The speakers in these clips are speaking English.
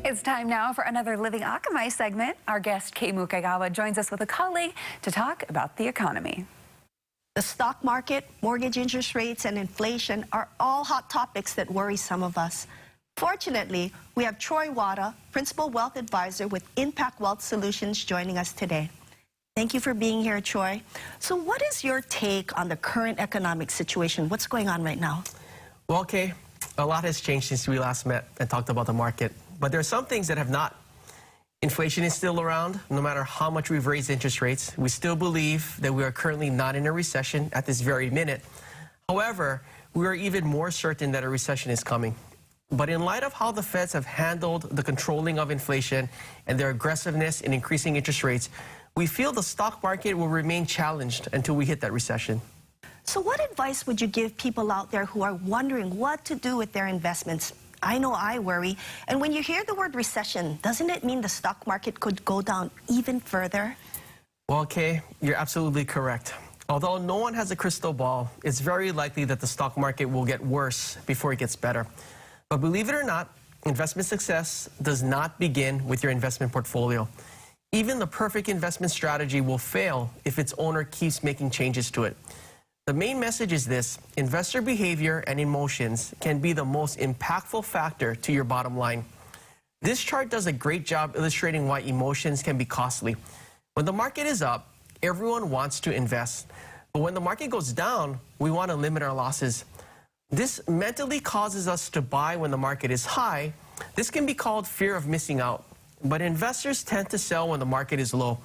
It's time now for another Living Akamai segment. Our guest, Kei Mukegawa, joins us with a colleague to talk about the economy. The stock market, mortgage interest rates, and inflation are all hot topics that worry some of us. Fortunately, we have Troy Wada, Principal Wealth Advisor with Impact Wealth Solutions, joining us today. Thank you for being here, Troy. So what is your take on the current economic situation? What's going on right now? Well, Kay, a lot has changed since we last met and talked about the market. But there are some things that have not. Inflation is still around, no matter how much we've raised interest rates. We still believe that we are currently not in a recession at this very minute. However, we are even more certain that a recession is coming. But in light of how the Feds have handled the controlling of inflation and their aggressiveness in increasing interest rates, we feel the stock market will remain challenged until we hit that recession. So what advice would you give people out there who are wondering what to do with their investments? I know I worry. And when you hear the word recession, doesn't it mean the stock market could go down even further? Well, Kay, you're absolutely correct. Although no one has a crystal ball, it's very likely that the stock market will get worse before it gets better. But believe it or not, investment success does not begin with your investment portfolio. Even the perfect investment strategy will fail if its owner keeps making changes to it. The main message is this: investor behavior and emotions can be the most impactful factor to your bottom line. This chart does a great job illustrating why emotions can be costly. When the market is up, everyone wants to invest. But when the market goes down, we want to limit our losses. This mentally causes us to buy when the market is high. This can be called fear of missing out. But investors tend to sell when the market is low.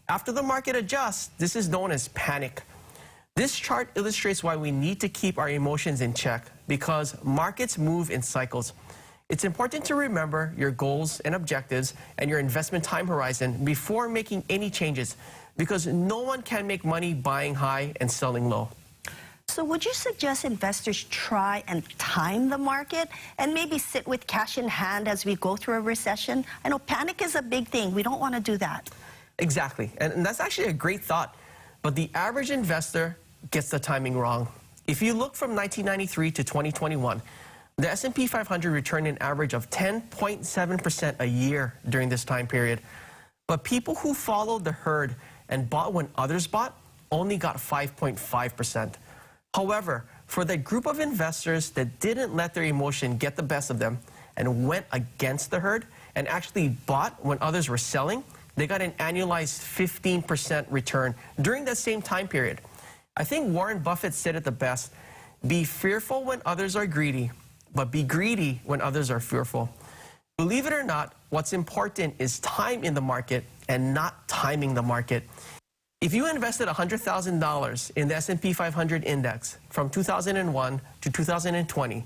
After the market adjusts, this is known as panic. This chart illustrates why we need to keep our emotions in check, because markets move in cycles. It's important to remember your goals and objectives and your investment time horizon before making any changes, because no one can make money buying high and selling low. So would you suggest investors try and time the market and maybe sit with cash in hand as we go through a recession? I know panic is a big thing. We don't want to do that. Exactly. And that's actually a great thought. But the average investor gets the timing wrong. If you look from 1993 to 2021, the S&P 500 returned an average of 10.7% a year during this time period. But people who followed the herd and bought when others bought only got 5.5%. However, for the group of investors that didn't let their emotion get the best of them and went against the herd and actually bought when others were selling, they got an annualized 15% return during that same time period. I think Warren Buffett said it the best: be fearful when others are greedy, but be greedy when others are fearful. Believe it or not, what's important is time in the market and not timing the market. If you invested $100,000 in the S&P 500 index from 2001 to 2020,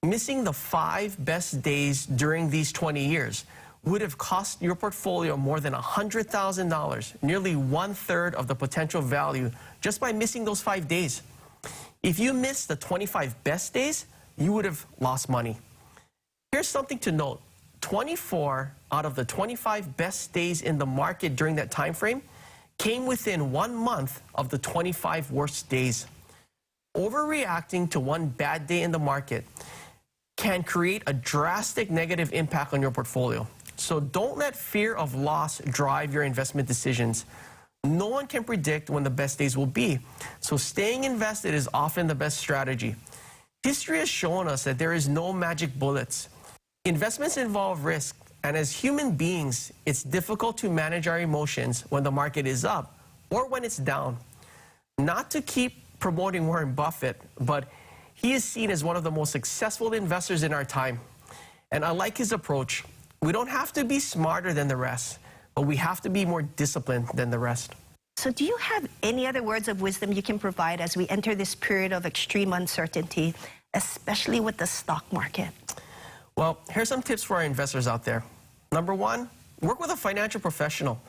missing the 5 best days during these 20 years would have cost your portfolio more than $100,000, nearly 1/3 of the potential value, just by missing those 5 days. If you missed the 25 best days, you would have lost money. Here's something to note: 24 out of the 25 best days in the market during that time frame came within 1 month of the 25 worst days. Overreacting to one bad day in the market can create a drastic negative impact on your portfolio. So don't let fear of loss drive your investment decisions. No one can predict when the best days will be, so staying invested is often the best strategy. History has shown us that there is no magic bullets. Investments involve risk, and as human beings, it's difficult to manage our emotions when the market is up or when it's down. Not to keep promoting Warren Buffett, but he is seen as one of the most successful investors in our time. And I like his approach. We don't have to be smarter than the rest, but we have to be more disciplined than the rest. So do you have any other words of wisdom you can provide as we enter this period of extreme uncertainty, especially with the stock market? Well, here's some tips for our investors out there. Number one, work with a financial professional,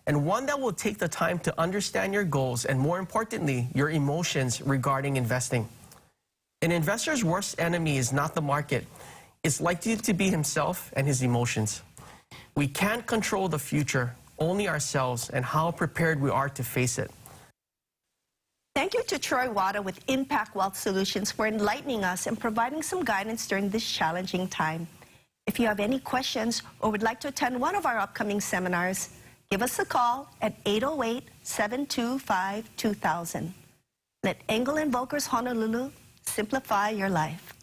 and one that will take the time to understand your goals and, more importantly, your emotions regarding investing. An investor's worst enemy is not the market. It's likely to be himself and his emotions. We can't control the future, only ourselves and how prepared we are to face it. Thank you to Troy Wada with Impact Wealth Solutions for enlightening us and providing some guidance during this challenging time. If you have any questions or would like to attend one of our upcoming seminars, give us a call at 808-725-2000. Let Engel Invokers Honolulu simplify your life.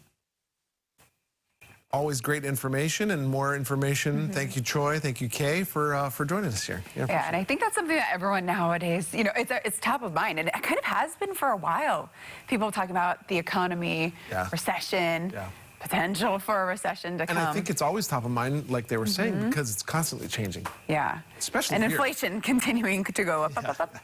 Always great information and more information. Thank you, Troy. Thank you, Kay, for joining us here. Yeah, and I think that's something that everyone nowadays, it's top of mind, and it kind of has been for a while. People talking about the economy, recession, potential for a recession to come. And I think it's always top of mind, like they were saying, because it's constantly changing. Yeah, Especially and here. inflation continuing to go up, up, up, up.